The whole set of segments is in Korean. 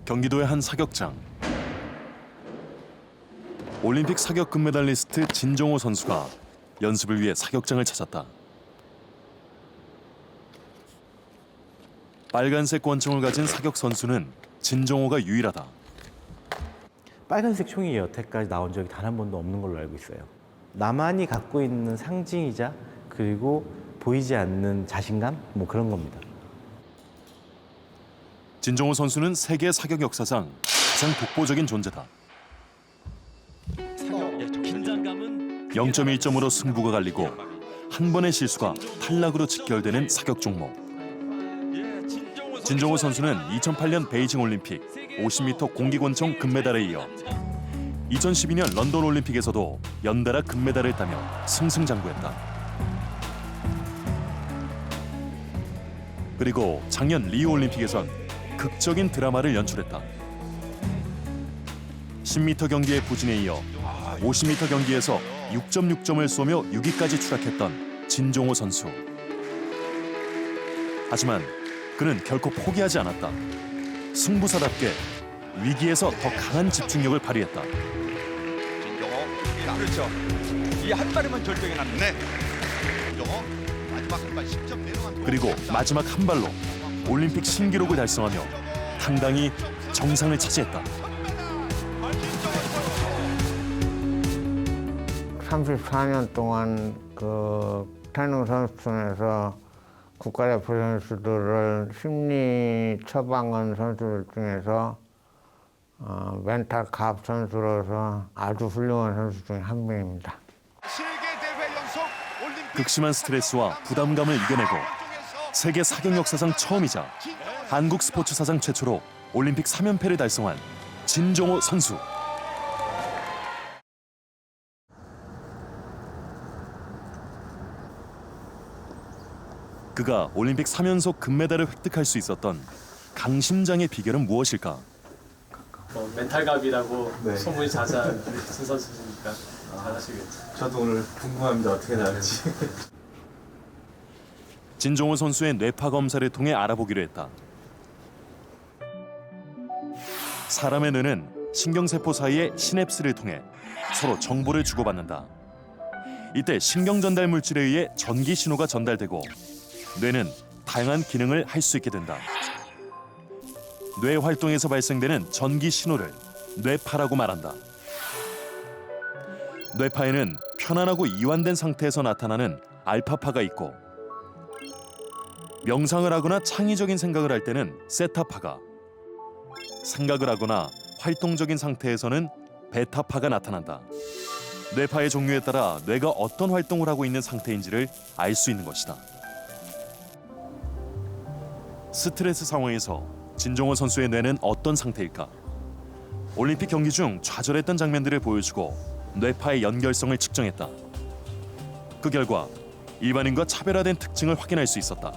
경기도의 한 사격장. 올림픽 사격 금메달리스트 진종호 선수가 연습을 위해 사격장을 찾았다. 빨간색 권총을 가진 사격 선수는 진종호가 유일하다. 빨간색 총이 여태까지 나온 적이 단 한 번도 없는 걸로 알고 있어요. 나만이 갖고 있는 상징이자 그리고 보이지 않는 자신감? 뭐 그런 겁니다. 진종호 선수는 세계 사격 역사상 가장 독보적인 존재다. 0.1점으로 승부가 갈리고 한 번의 실수가 탈락으로 직결되는 사격 종목. 진종호 선수는 2008년 베이징 올림픽 50m 공기권총 금메달에 이어 2012년 런던 올림픽에서도 연달아 금메달을 따며 승승장구했다. 그리고 작년 리우 올림픽에선 극적인 드라마를 연출했다. 10m 경기의 부진에 이어 50m 경기에서 6.6점을 쏘며 6위까지 추락했던 진종호 선수. 하지만 그는 결코 포기하지 않았다. 승부사답게 위기에서 더 강한 집중력을 발휘했다. 진종호, 그렇죠. 이 한 발이면 절정이 났네. 진종호 마지막 한 발 10점 내려간. 그리고 마지막 한 발로 올림픽 신기록을 달성하며 당당히 정상을 차지했다. 34년 동안 그 태능 선수촌에서 국가대표 선수들을 심리 처방한 선수들 중에서 멘탈 갑 선수로서 아주 훌륭한 선수 중에 한 명입니다. 극심한 스트레스와 부담감을 이겨내고 세계 사격 역사상 처음이자 한국 스포츠 사상 최초로 올림픽 3연패를 달성한 진종호 선수. 그가 올림픽 3연속 금메달을 획득할 수 있었던 강심장의 비결은 무엇일까? 멘탈갑이라고 네. 소문이 자자한 진 선수니까 잘하시겠죠. 저도 오늘 궁금합니다. 어떻게 나갈지. 진종호 선수의 뇌파 검사를 통해 알아보기로 했다. 사람의 뇌는 신경세포 사이의 시냅스를 통해 서로 정보를 주고받는다. 이때 신경 전달 물질에 의해 전기 신호가 전달되고 뇌는 다양한 기능을 할 수 있게 된다. 뇌 활동에서 발생되는 전기 신호를 뇌파라고 말한다. 뇌파에는 편안하고 이완된 상태에서 나타나는 알파파가 있고 명상을 하거나 창의적인 생각을 할 때는 세타파가, 생각을 하거나 활동적인 상태에서는 베타파가 나타난다. 뇌파의 종류에 따라 뇌가 어떤 활동을 하고 있는 상태인지를 알 수 있는 것이다. 스트레스 상황에서 진종호 선수의 뇌는 어떤 상태일까? 올림픽 경기 중 좌절했던 장면들을 보여주고 뇌파의 연결성을 측정했다. 그 결과 일반인과 차별화된 특징을 확인할 수 있었다.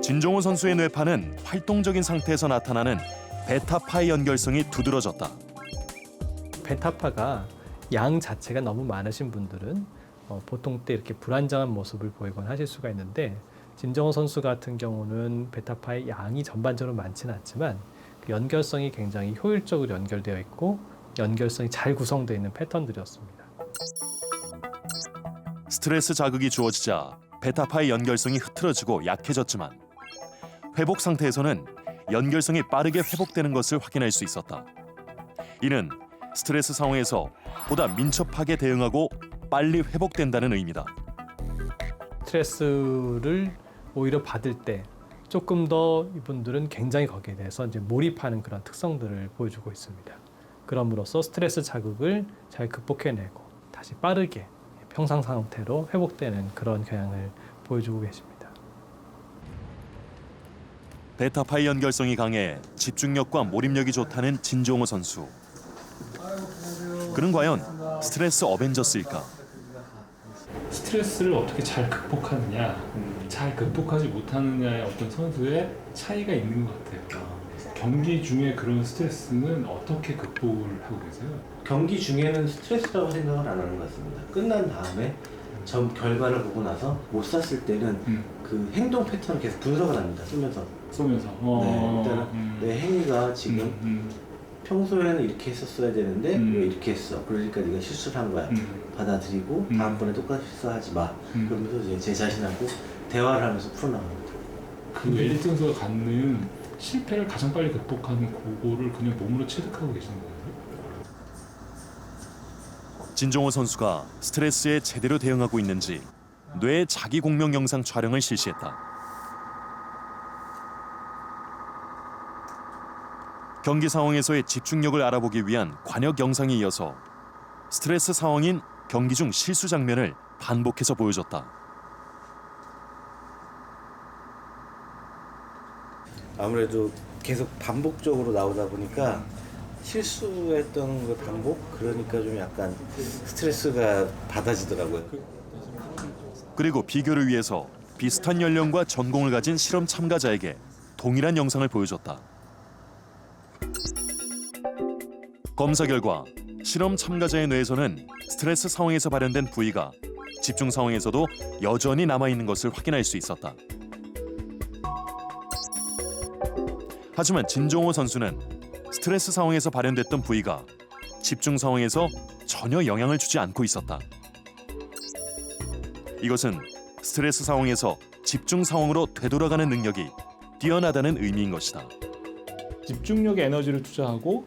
진종호 선수의 뇌파는 활동적인 상태에서 나타나는 베타파의 연결성이 두드러졌다. 베타파가 양 자체가 너무 많으신 분들은 보통 때 이렇게 불안정한 모습을 보이곤 하실 수가 있는데 진종호 선수 같은 경우는 베타파의 양이 전반적으로 많지는 않지만 그 연결성이 굉장히 효율적으로 연결되어 있고 연결성이 잘 구성되어 있는 패턴들이었습니다. 스트레스 자극이 주어지자 베타파의 연결성이 흐트러지고 약해졌지만 회복 상태에서는 연결성이 빠르게 회복되는 것을 확인할 수 있었다. 이는 스트레스 상황에서 보다 민첩하게 대응하고 빨리 회복된다는 의미다. 스트레스를 오히려 받을 때 조금 더 이분들은 굉장히 거기에 대해서 이제 몰입하는 그런 특성들을 보여주고 있습니다. 그럼으로써 스트레스 자극을 잘 극복해내고 다시 빠르게 평상 상태로 회복되는 그런 경향을 보여주고 계십니다. 베타파의 연결성이 강해 집중력과 몰입력이 좋다는 진종호 선수. 그는 과연 스트레스 어벤져스일까? 스트레스를 어떻게 잘 극복하느냐, 잘 극복하지 못하느냐의 어떤 선수의 차이가 있는 것 같아요. 경기 중에 그런 스트레스는 어떻게 극복을 하고 계세요? 경기 중에는 스트레스라고 생각을 안 하는 것 같습니다. 끝난 다음에 전 결과를 보고 나서 못 쐈을 때는 그 행동 패턴을 계속 분석을 합니다. 쏘면서. 쏘면서. 네, 일단은 내 행위가 지금 평소에는 이렇게 했었어야 되는데 왜 이렇게 했어? 그러니까 네가 실수를 한 거야. 받아들이고 다음번에 똑같이 실수하지 마. 그러면서 이제 제 자신하고 대화를 하면서 풀어나갑니다. 그 엘리트 선수가 갖는 실패를 가장 빨리 극복하는 그거를 그냥 몸으로 체득하고 계시는 거예요? 진종호 선수가 스트레스에 제대로 대응하고 있는지 뇌 자기 공명 영상 촬영을 실시했다. 경기 상황에서의 집중력을 알아보기 위한 관역 영상에 이어서 스트레스 상황인 경기 중 실수 장면을 반복해서 보여줬다. 아무래도 계속 반복적으로 나오다 보니까 실수했던 그 반복 그러니까 좀 약간 스트레스가 받아지더라고요. 그리고 비교를 위해서 비슷한 연령과 전공을 가진 실험 참가자에게 동일한 영상을 보여줬다. 검사 결과 실험 참가자의 뇌에서는 스트레스 상황에서 발현된 부위가 집중 상황에서도 여전히 남아있는 것을 확인할 수 있었다. 하지만 진종호 선수는 스트레스 상황에서 발현됐던 부위가 집중 상황에서 전혀 영향을 주지 않고 있었다. 이것은 스트레스 상황에서 집중 상황으로 되돌아가는 능력이 뛰어나다는 의미인 것이다. 집중력에 에너지를 투자하고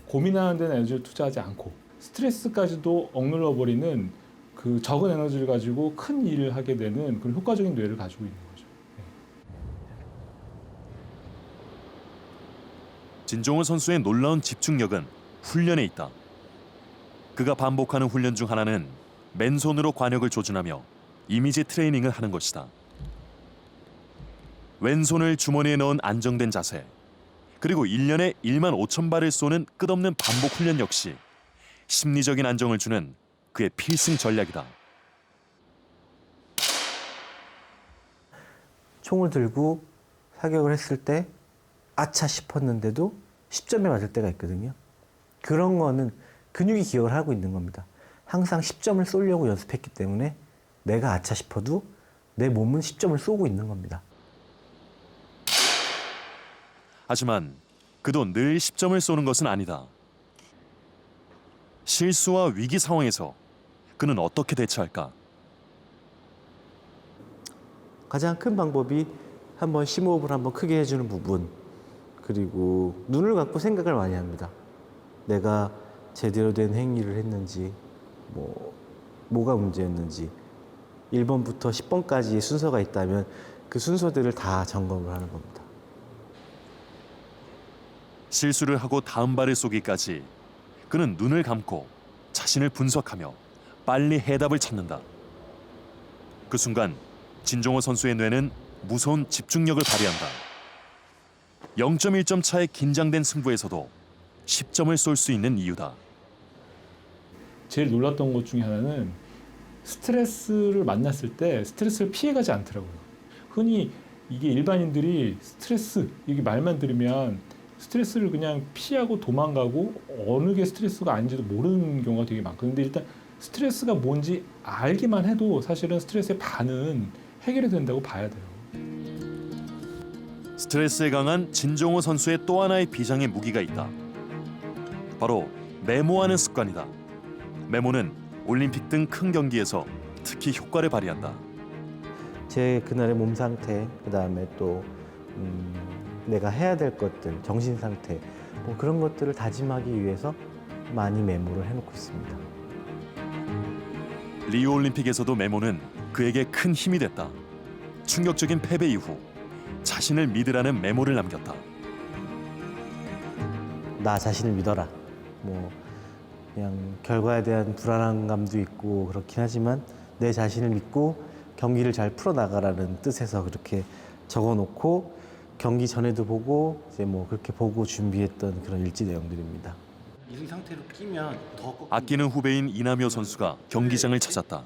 고민하는 데는 에너지를 투자하지 않고 스트레스까지도 억눌러 버리는 그 적은 에너지를 가지고 큰 일을 하게 되는 그런 효과적인 뇌를 가지고 있는 거죠. 진종호 선수의 놀라운 집중력은 훈련에 있다. 그가 반복하는 훈련 중 하나는 맨손으로 관역을 조준하며 이미지 트레이닝을 하는 것이다. 왼손을 주머니에 넣은 안정된 자세, 그리고 1년에 1만 5천 발을 쏘는 끝없는 반복 훈련 역시 심리적인 안정을 주는 그의 필승 전략이다. 총을 들고 사격을 했을 때 아차 싶었는데도 10점에 맞을 때가 있거든요. 그런 거는 근육이 기억을 하고 있는 겁니다. 항상 10점을 쏘려고 연습했기 때문에 내가 아차 싶어도 내 몸은 10점을 쏘고 있는 겁니다. 하지만 그도 늘 10점을 쏘는 것은 아니다. 실수와 위기 상황에서 그는 어떻게 대처할까? 가장 큰 방법이 한번 심호흡을 한번 크게 해주는 부분, 그리고 눈을 감고 생각을 많이 합니다. 내가 제대로 된 행위를 했는지, 뭐가 문제였는지, 1번부터 10번까지의 순서가 있다면 그 순서들을 다 점검을 하는 겁니다. 실수를 하고 다음 발을 쏘기까지 그는 눈을 감고 자신을 분석하며 빨리 해답을 찾는다. 그 순간 진종호 선수의 뇌는 무서운 집중력을 발휘한다. 0.1점 차의 긴장된 승부에서도 10점을 쏠 수 있는 이유다. 제일 놀랐던 것 중에 하나는 스트레스를 만났을 때 스트레스를 피해가지 않더라고요. 흔히 이게 일반인들이 스트레스 이게 말만 들으면 스트레스를 그냥 피하고 도망가고 어느 게 스트레스가 아닌지도 모르는 경우가 되게 많거든요. 근데 일단 스트레스가 뭔지 알기만 해도 사실은 스트레스의 반은 해결이 된다고 봐야 돼요. 스트레스에 강한 진종호 선수의 또 하나의 비장의 무기가 있다. 바로 메모하는 습관이다. 메모는 올림픽 등 큰 경기에서 특히 효과를 발휘한다. 제 그날의 몸 상태, 그 다음에 또 내가 해야 될 것들, 정신 상태, 그런 것들을 다짐하기 위해서 많이 메모를 해놓고 있습니다. 리우 올림픽에서도 메모는 그에게 큰 힘이 됐다. 충격적인 패배 이후 자신을 믿으라는 메모를 남겼다. 나 자신을 믿어라. 그냥 결과에 대한 불안감도 있고 그렇긴 하지만 내 자신을 믿고 경기를 잘 풀어나가라는 뜻에서 그렇게 적어놓고 경기 전에도 보고 이제 그렇게 보고 준비했던 그런 일지 내용들입니다. 이 상태로 끼면 더 아끼는 후배인 이남효 선수가 경기장을 찾았다.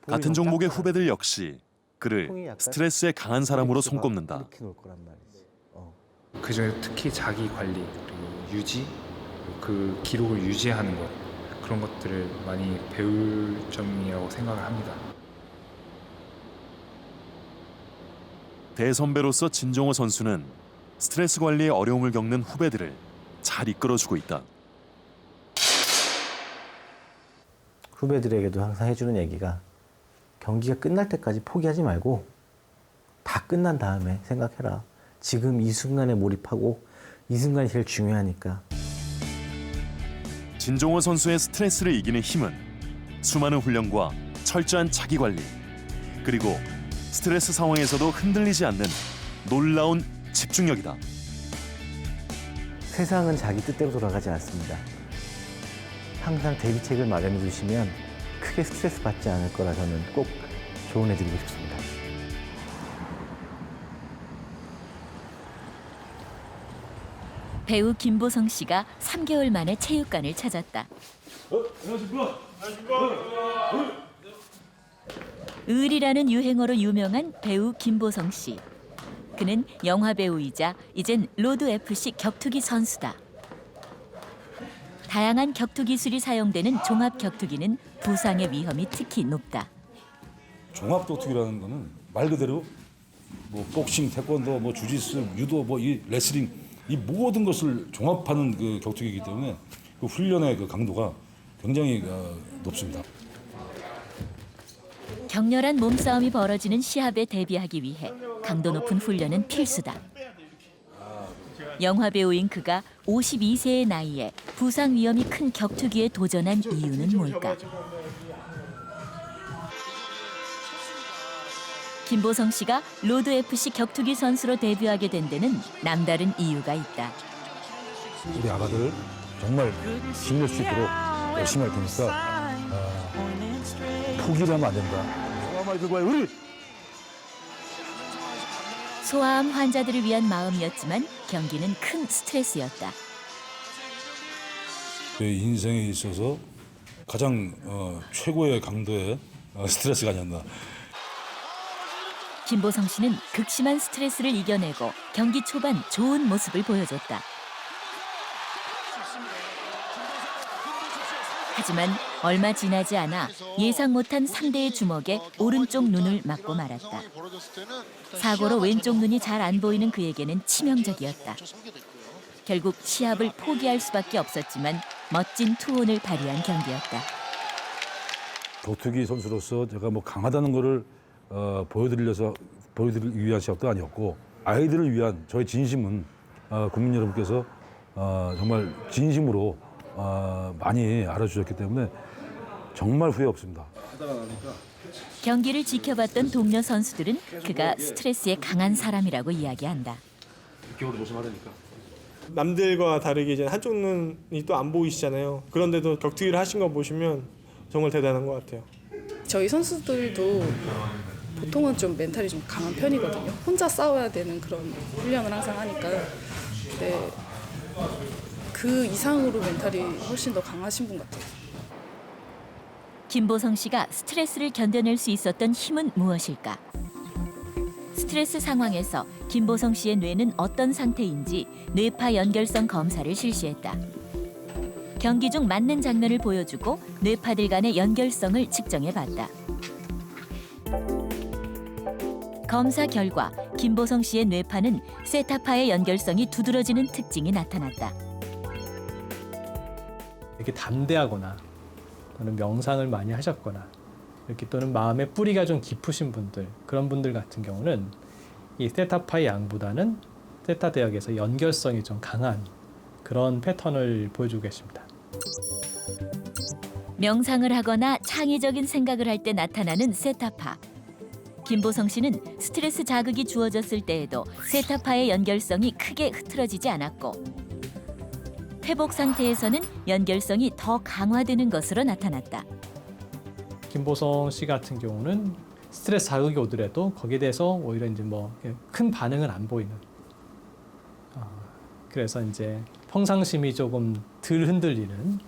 같은 종목의 후배들 역시 그를 스트레스에 강한 사람으로 손꼽는다. 이렇게 놓을 거란 말이지. 그중에 특히 자기 관리 그리고 유지 그 기록을 유지하는 것 그런 것들을 많이 배울 점이라고 생각을 합니다. 대선배로서 진종호 선수는 스트레스 관리에 어려움을 겪는 후배들을 잘 이끌어주고 있다. 후배들에게도 항상 해주는 얘기가 경기가 끝날 때까지 포기하지 말고 다 끝난 다음에 생각해라. 지금 이 순간에 몰입하고 이 순간이 제일 중요하니까. 진종호 선수의 스트레스를 이기는 힘은 수많은 훈련과 철저한 자기관리, 그리고 스트레스 상황에서도 흔들리지 않는 놀라운 집중력이다. 세상은 자기 뜻대로 돌아가지 않습니다. 항상 대비책을 마련해 주시면 크게 스트레스 받지 않을 거라 저는 꼭 조언해 드리고 싶습니다. 배우 김보성 씨가 3개월 만에 체육관을 찾았다. 을이라는 유행어로 유명한 배우 김보성 씨. 그는 영화 배우이자 이젠 로드 FC 격투기 선수다. 다양한 격투 기술이 사용되는 종합 격투기는 부상의 위험이 특히 높다. 종합 격투기라는 거는 말 그대로 뭐 복싱, 태권도, 뭐 주짓수, 유도, 뭐 이 레슬링 이 모든 것을 종합하는 그 격투기이기 때문에 그 훈련의 그 강도가 굉장히 높습니다. 격렬한 몸싸움이 벌어지는 시합에 대비하기 위해 강도 높은 훈련은 필수다. 영화 배우인 그가 52세의 나이에 부상 위험이 큰 격투기에 도전한 이유는 뭘까? 김보성 씨가 로드 FC 격투기 선수로 데뷔하게 된 데는 남다른 이유가 있다. 우리 아가들 정말 힘낼 수 있도록 열심히 할 테니까 포기를 하면 안 된다. 소아암 환자들을 위한 마음이었지만 경기는 큰 스트레스였다. 제 인생에 있어서 가장 최고의 강도의 스트레스가 아니었나. 김보성 씨는 극심한 스트레스를 이겨내고 경기 초반 좋은 모습을 보여줬다. 하지만 얼마 지나지 않아 예상 못한 상대의 주먹에 오른쪽 눈을 맞고 말았다. 사고로 왼쪽 눈이 잘 안 보이는 그에게는 치명적이었다. 결국 시합을 포기할 수밖에 없었지만 멋진 투혼을 발휘한 경기였다. 격투기 선수로서 제가 뭐 강하다는 거를 보여드리기 위한 시합도 아니었고 아이들을 위한 저의 진심은 국민 여러분께서 정말 진심으로 많이 알아주셨기 때문에 정말 후회 없습니다. 경기를 지켜봤던 동료 선수들은 그가 스트레스에 강한 사람이라고 이야기한다. 남들과 다르게 이제 한쪽 눈이 또 안 보이시잖아요. 그런데도 격투기를 하신 거 보시면 정말 대단한 것 같아요. 저희 선수들도 보통은 좀 멘탈이 좀 강한 편이거든요. 혼자 싸워야 되는 그런 훈련을 항상 하니까. 근데 그 이상으로 멘탈이 훨씬 더 강하신 분 같아요. 김보성 씨가 스트레스를 견뎌낼 수 있었던 힘은 무엇일까? 스트레스 상황에서 김보성 씨의 뇌는 어떤 상태인지 뇌파 연결성 검사를 실시했다. 경기 중 맞는 장면을 보여주고 뇌파들 간의 연결성을 측정해봤다. 검사 결과 김보성 씨의 뇌파는 세타파의 연결성이 두드러지는 특징이 나타났다. 이렇게 담대하거나 또는 명상을 많이 하셨거나 이렇게 또는 마음의 뿌리가 좀 깊으신 분들, 그런 분들 같은 경우는 이 세타파의 양보다는 세타 대역에서 연결성이 좀 강한 그런 패턴을 보여주고 계십니다. 명상을 하거나 창의적인 생각을 할 때 나타나는 세타파. 김보성 씨는 스트레스 자극이 주어졌을 때에도 세타파의 연결성이 크게 흐트러지지 않았고 회복 상태에서는 연결성이 더 강화되는 것으로 나타났다. 김보성 씨 같은 경우는 스트레스 자극이 오더라도 거기에 대해서 오히려 이제 뭐 큰 반응은 안 보이는. 그래서 이제 평상심이 조금 덜 흔들리는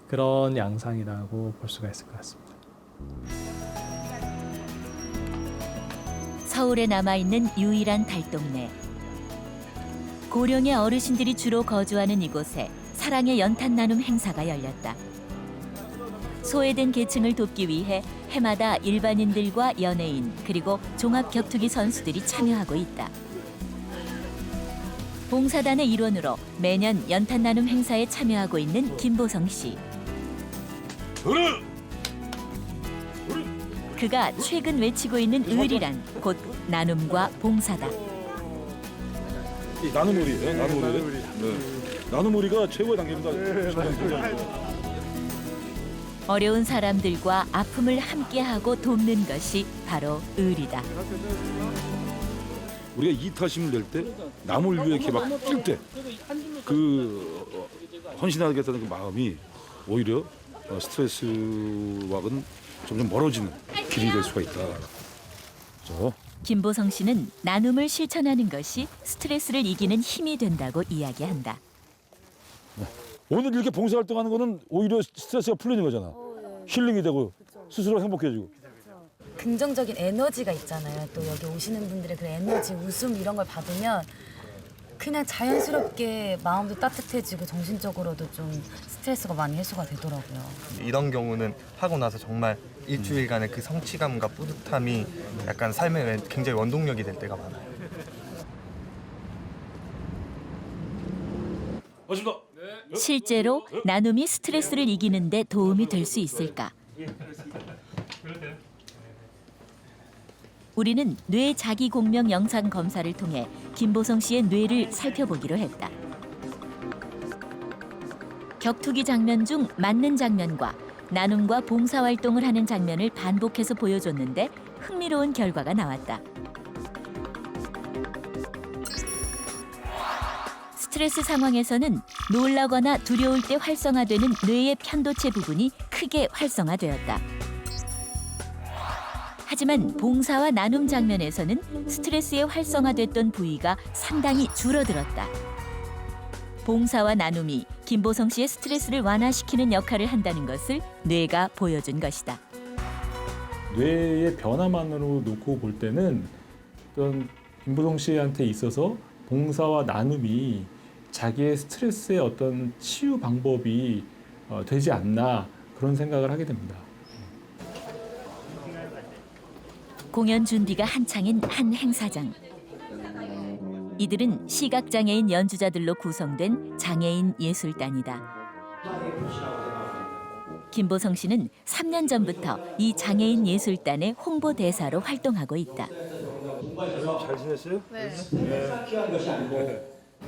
그런 양상이라고 볼 수가 있을 것 같습니다. 서울에 남아있는 유일한 달동네. 고령의 어르신들이 주로 거주하는 이곳에 사랑의 연탄 나눔 행사가 열렸다. 소외된 계층을 돕기 위해 해마다 일반인들과 연예인 그리고 종합 격투기 선수들이 참여하고 있다. 봉사단의 일원으로 매년 연탄 나눔 행사에 참여하고 있는 김보성 씨. 그가 최근 외치고 있는 의리란 곧 나눔과 봉사다. 나눔우리예요. 나눔우리. 네. 나눔우리가 최고의 단계입니다. 어려운 사람들과 아픔을 함께하고 돕는 것이 바로 의리다. 우리가 이타심을 낼 때 남을 위해 이렇게 막 뛸 때 그 헌신하겠다는 그 마음이 오히려 스트레스와는 점점 멀어지는 길이 될 수가 있다. 그렇죠? 김보성 씨는 나눔을 실천하는 것이 스트레스를 이기는 힘이 된다고 이야기한다. 오늘 이렇게 봉사활동하는 거는 오히려 스트레스가 풀리는 거잖아. 힐링이 되고 스스로 행복해지고. 긍정적인 에너지가 있잖아요. 또 여기 오시는 분들의 그 에너지, 웃음 이런 걸 받으면 그냥 자연스럽게 마음도 따뜻해지고 정신적으로도 좀 스트레스가 많이 해소가 되더라고요. 이런 경우는 하고 나서 정말 일주일간의 그 성취감과 뿌듯함이 약간 삶에 굉장히 원동력이 될 때가 많아요. 실제로 나눔이 스트레스를 이기는 데 도움이 될 수 있을까? 우리는 뇌 자기 공명 영상 검사를 통해 김보성 씨의 뇌를 살펴보기로 했다. 격투기 장면 중 맞는 장면과 나눔과 봉사활동을 하는 장면을 반복해서 보여줬는데 흥미로운 결과가 나왔다. 스트레스 상황에서는 놀라거나 두려울 때 활성화되는 뇌의 편도체 부분이 크게 활성화되었다. 하지만 봉사와 나눔 장면에서는 스트레스에 활성화됐던 부위가 상당히 줄어들었다. 봉사와 나눔이 김보성 씨의 스트레스를 완화시키는 역할을 한다는 것을 뇌가 보여준 것이다. 뇌의 변화만으로 놓고 볼 때는 어떤 김보성 씨한테 있어서 봉사와 나눔이 자기의 스트레스의 어떤 치유 방법이 되지 않나 그런 생각을 하게 됩니다. 공연 준비가 한창인 한 행사장. 이들은 시각장애인 연주자들로 구성된 장애인 예술단이다. 김보성 씨는 3년 전부터 이 장애인 예술단의 홍보대사로 활동하고 있다. 잘 지냈어요? 네.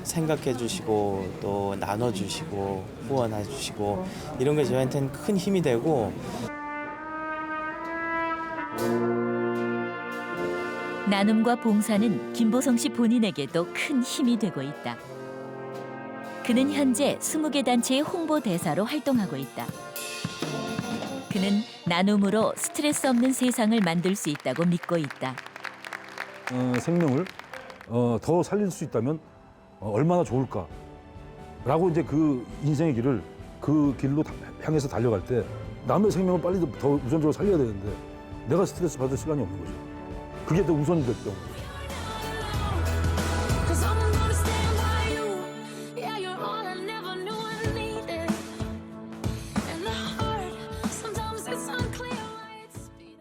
생각해 주시고 또 나눠 주시고 후원해 주시고 이런 게 저한테는 큰 힘이 되고 나눔과 봉사는 김보성 씨 본인에게도 큰 힘이 되고 있다. 그는 현재 20개 단체의 홍보대사로 활동하고 있다. 그는 나눔으로 스트레스 없는 세상을 만들 수 있다고 믿고 있다. 생명을 더 살릴 수 있다면 얼마나 좋을까라고 이제 그 인생의 길을 그 길로 향해서 달려갈 때 남의 생명을 빨리 더 우선적으로 살려야 되는데 내가 스트레스 받을 시간이 없는 거죠. 그게 더 우선이 될 경우.